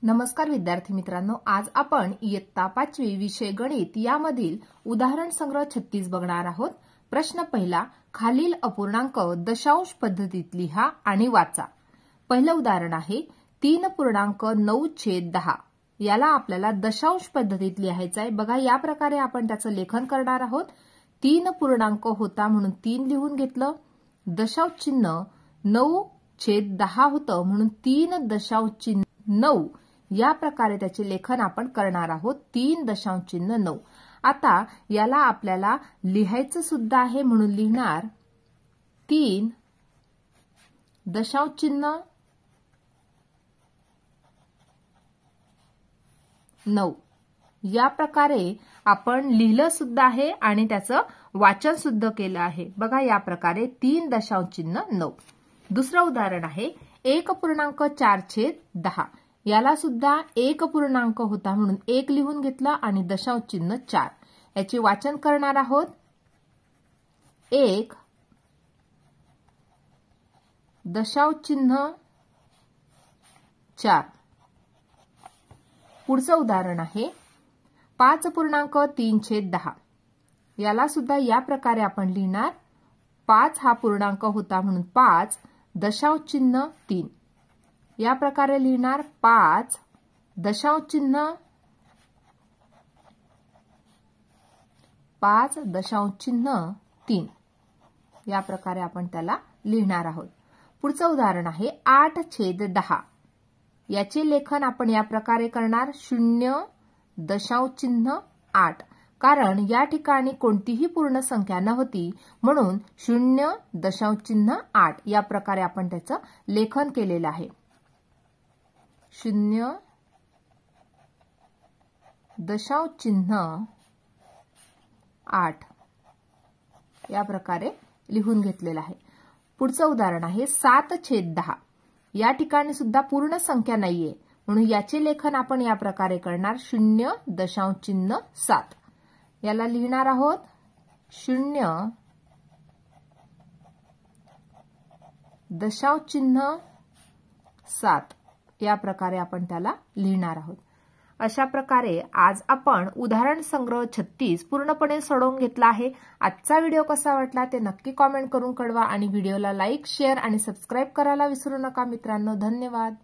नमस्कार विद्यार्थी मित्रांनो, आज आपण इयत्ता 5वी विषय गणित यामधील उदाहरण संग्रह 36 बघणार आहोत। प्रश्न पहिला, खालील अपूर्णांक दशांश पद्धतीत लिहा आणि वाचा। पहिलं उदाहरण आहे 3.9/10। याला आपल्याला दशांश पद्धतीत लिहायचं आहे। बघा, या प्रकारे आपण त्याचं लेखन करणार आहोत। 3 पूर्णांक होता म्हणून 3 लिहून घेतलं, दशांश चिन्ह 9/10 होतं म्हणून 3.9 या प्रकारे त्याचे लेखन आपण करणार आहोत। 3.9। आता याला आपल्याला लिहायचं सुद्धा आहे म्हणून लिहिणार 3.9 या प्रकारे आपण लिहिलं सुद्धा आहे आणि त्याचं वाचन सुद्धा केलं आहे। बघा, या प्रकारे 3.9। दुसरं उदाहरण आहे 1.4/10। याला सुद्धा 1 पूर्णांक होता म्हणून 1 लिहून घेतला आणि दशांश चिन्ह 4। याचे वाचन करणार आहोत 1 दशांश चिन्ह 4। पुढचं उदाहरण आहे 5.3/10। याला सुद्धा या प्रकारे आपण लिहिणार 5 हा पूर्णांक होता म्हणून 5 दशांश चिन्ह 3। या प्रकारे लिहिणार 5 दशांश चिन्ह 3। या प्रकारे आपण त्याला लिहिणार आहोत। पुढचं उदाहरण आहे 8/10। याचे लेखन आपण या प्रकारे करणार 0.8। कारण या ठिकाणी कोणतीही पूर्ण संख्या नव्हती म्हणून 0.8 या प्रकारे आपण त्याचं लेखन केलेलं आहे। 0.8 या प्रकारे लिहून घेतलेलं आहे। पुढचं उदाहरण आहे 7/10। या ठिकाणी सुद्धा पूर्ण संख्या नाहीये म्हणून याचे लेखन आपण या प्रकारे करणार 0.7। याला लिहिणार आहोत 0.7 या प्रकारे आपण त्याला लिहिणार आहोत। अशा प्रकारे आज आपण उदाहरण संग्रह 36 पूर्णपणे सोडवून घेतला आहे। आजचा व्हिडिओ कसा वाटला ते नक्की कमेंट करून कळवा आणि व्हिडिओला लाईक, शेअर आणि सबस्क्राईब करायला विसरू नका मित्रांनो। धन्यवाद।